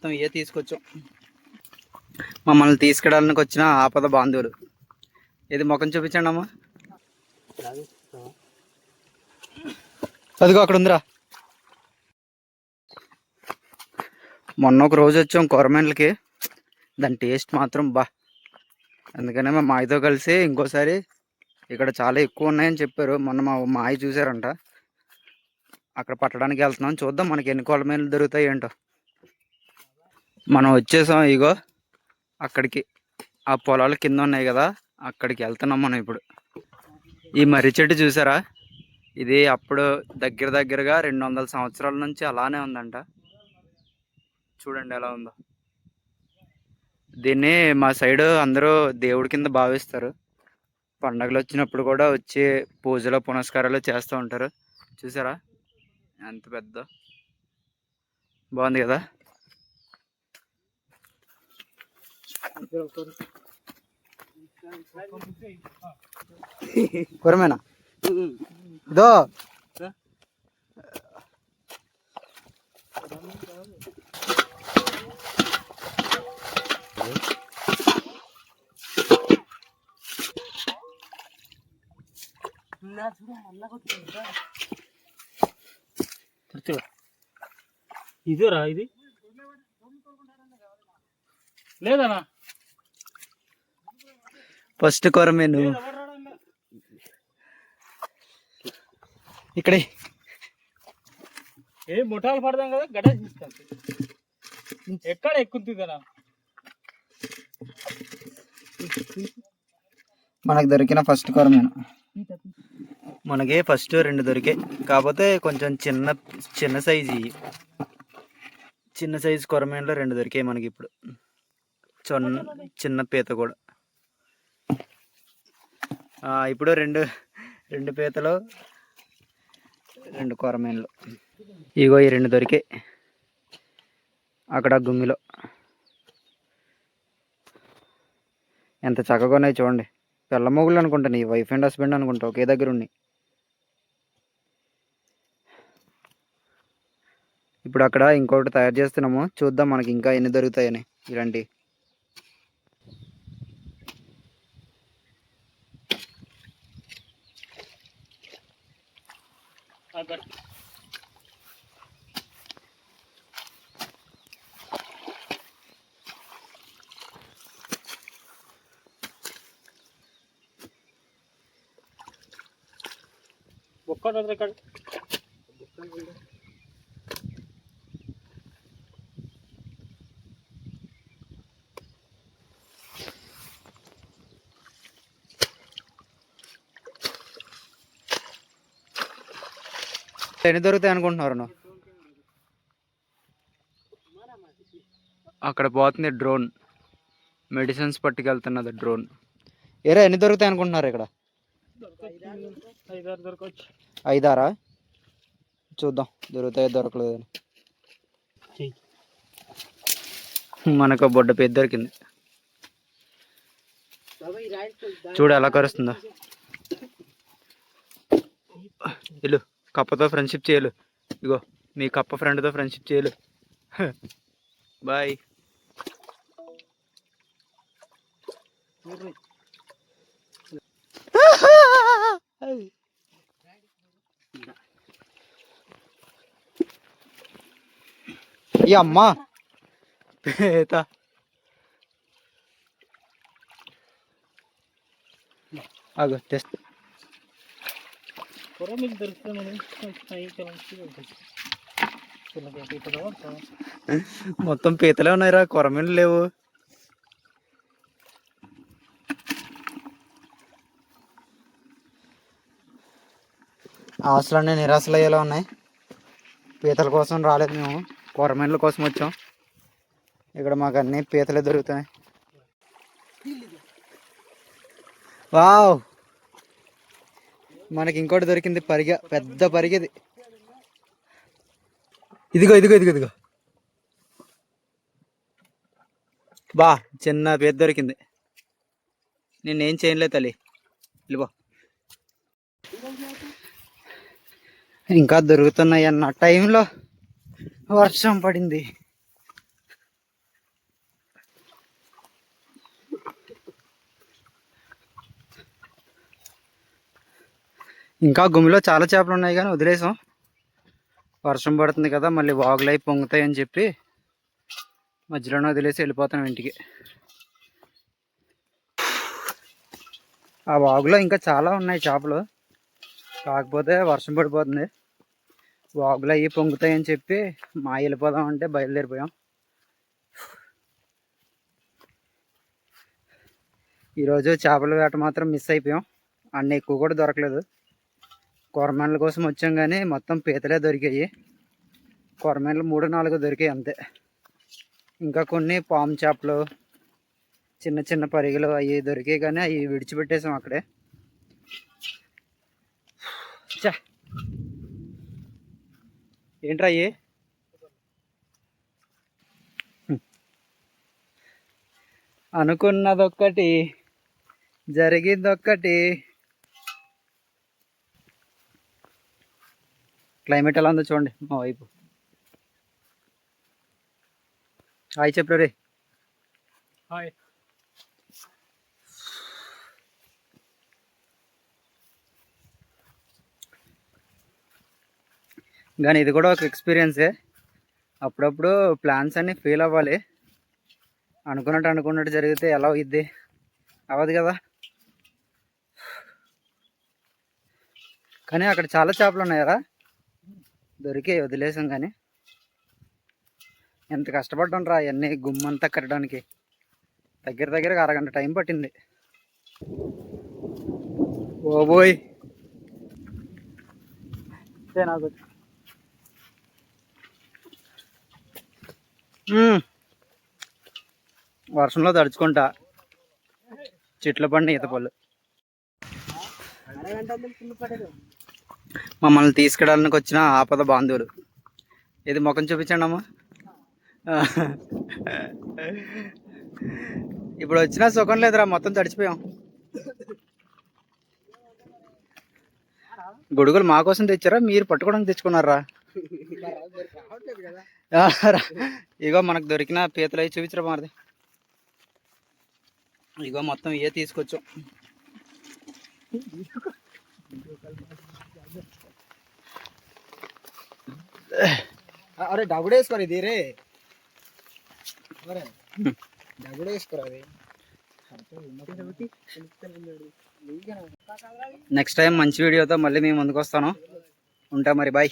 మొత్తం ఏ తీసుకొచ్చాం. మమ్మల్ని తీసుకెళ్ళడానికి వచ్చిన ఆపద బాంధవులు. ఇది ముఖం చూపించండి అమ్మా. అదిగో అక్కడ ఉందిరా. మొన్న ఒక రోజు వచ్చాం కొరమేన్లకి. దాని టేస్ట్ మాత్రం అందుకనే మా మాయతో కలిసి ఇంకోసారి ఇక్కడ చాలా ఎక్కువ ఉన్నాయని చెప్పారు. మొన్న మా మాయ చూసారంట. అక్కడ పట్టడానికి వెళ్తున్నాం. చూద్దాం మనకి ఎన్ని కొరమేన్లు దొరుకుతాయి ఏంటో. మనం వచ్చేసాం. ఇగో అక్కడికి ఆ పొలాలు కింద ఉన్నాయి కదా, అక్కడికి వెళ్తున్నాం మనం ఇప్పుడు. ఈ మర్రి చెట్టు చూసారా? ఇది అప్పుడు దగ్గరగా 200 సంవత్సరాల నుంచి అలానే ఉందంట. చూడండి ఎలా ఉందో. దీన్ని మా సైడు అందరూ దేవుడి కింద భావిస్తారు. పండగలు వచ్చినప్పుడు కూడా వచ్చి పూజలు పునస్కారాలు చేస్తూ ఉంటారు. చూసారా ఎంత పెద్ద బాగుంది కదా. కొరమేనా ఇదో ఇదేరా ఇది లేదనా ఫస్ట్ కొరమేను ఇక్కడే. ఏ ముఠాలు పడదాం కదా గడ్డ తీసుకెళ్తాం. ఎక్కడ ఎక్కుతుంది కదా మనకు దొరికిన ఫస్ట్ కొరమేను. మనకి ఫస్ట్ 2 దొరికాయి. కాకపోతే కొంచెం చిన్న సైజు కొరమేన్లో 2 దొరికాయి మనకి ఇప్పుడు. చిన్న పీత కూడా. ఇప్పుడు రెండు పీతలు 2 కొరమేన్లు. ఇగో ఈ 2 దొరికాయి అక్కడ గుమ్మిలో. ఎంత చక్కగా ఉన్నాయి చూడండి. పిల్ల మొగుళ్ళు అనుకుంటా, నీ వైఫ్ అండ్ హస్బెండ్ అనుకుంటా ఒకే దగ్గర ఉన్నాయి. ఇప్పుడు అక్కడ ఇంకొకటి తయారు చేస్తున్నాము. చూద్దాం మనకి ఇంకా ఎన్ని దొరుకుతాయని. ఇలాంటి ఎన్ని దొరుకుతాయి అనుకుంటున్నారు నువ్వు? అక్కడ పోతుంది డ్రోన్. Medicines పట్టుకెళ్తున్నది drone. ఏరా ఎన్ని దొరుకుతాయి అనుకుంటున్నారు ఇక్కడ? 5-6 చూద్దాం దొరుకుతాయో దొరకలేదని. మనకు బొడ్డ పెద్ద దొరికింది. చూడు ఎలా కరుస్తుందో. ఇల్లు కప్పతో ఫ్రెండ్షిప్ చేయలు. ఇగో మీ కప్ప ఫ్రెండ్తో ఫ్రెండ్షిప్ చేయలు. బాయ్. ఈ అమ్మా పేత ఆగు తెస్తా. మొత్తం పీతలే ఉన్నాయిరా, కొరమీన్లు లేవు. ఆశలన్నీ నిరాశలు అయ్యేలా ఉన్నాయి. పీతల కోసం రాలేదు మేము, కొరమీన్ల కోసం వచ్చాం. ఇక్కడ మాకు అన్ని పీతలే దొరుకుతాయి. వావ్, మనకి ఇంకోటి దొరికింది. పెద్ద పరిగెది. ఇదిగో ఇదిగో ఇదిగో ఇదిగో చిన్న పీత దొరికింది. నేనేం చేయలేదు తల్లి, వెళ్ళిపో. ఇంకా దొరుకుతున్నాయి అన్న టైంలో వర్షం పడింది. ఇంకా గుమిలో చాలా చేపలు ఉన్నాయి కానీ వదిలేసాం. వర్షం పడుతుంది కదా, మళ్ళీ వాగులు అయి పొంగుతాయి అని చెప్పి మధ్యలోనే వదిలేసి వెళ్ళిపోతాం ఇంటికి. ఆ వాగులో ఇంకా చాలా ఉన్నాయి చేపలు, కాకపోతే వర్షం పడిపోతుంది. వాగులు అవి పొంగుతాయి అని చెప్పి మా వెళ్ళిపోదాం అంటే బయలుదేరిపోయాం. ఈరోజు చేపల వేట మాత్రం మిస్ అయిపోయాం. అన్నీ ఎక్కువ కూడా దొరకలేదు. కొరమేన్ల కోసం వచ్చాం కానీ మొత్తం పీతలే దొరికాయి. కొరమేన్లు 3-4 దొరికాయి అంతే. ఇంకా కొన్ని పాము చేపలు, చిన్న చిన్న పరిగెలు అవి దొరికాయి కానీ అవి విడిచిపెట్టేసాం అక్కడే. చా ఏంట్రా అయ్యి? అనుకున్నదొక్కటి జరిగిందొక్కటి. క్లైమేట్ ఎలా ఉందో చూడండి మా వైపు. హాయ్ చెప్పు రే. హాయ్. కానీ ఇది కూడా ఒక ఎక్స్పీరియన్సే. అప్పుడప్పుడు ప్లాన్స్ అన్నీ ఫెయిల్ అవ్వాలి. అనుకున్నట్టు జరిగితే ఎలా అవుద్ది? అవ్వదు కదా. కానీ అక్కడ చాలా చేపలు ఉన్నాయరా, దొరికాయి వదిలేసాం. కానీ ఎంత కష్టపడ్డాం రా అవన్నీ గుమ్మంతా కట్టడానికి. దగ్గరగా అరగంట టైం పట్టింది. ఓబోయ్ నాకు వర్షంలో తడుచుకుంటా చెట్లు పండి ఈత పళ్ళు. మమ్మల్ని తీసుకెళ్ళడానికి వచ్చిన ఆపద బాంధవులు. ఇది ముఖం చూపించండి అమ్మా. ఇప్పుడు వచ్చినా సుఖం లేదురా, మొత్తం తడిచిపోయాం. గొడుగులు మా కోసం తెచ్చారా, మీరు పట్టుకోవడానికి తెచ్చుకున్నారా? ఇగో మనకు దొరికిన పీతలు అవి చూపించరా మారిది. ఇగో మొత్తం ఏ తీసుకొచ్చాం. अरे डागुड़ेस कर दे रे, अरे डागुड़ेस कर दे. నెక్స్ట్ టైం మంచి వీడియోతో మళ్ళీ మేము ముందుకు వస్తాను. ఉంటా మరి, బాయ్.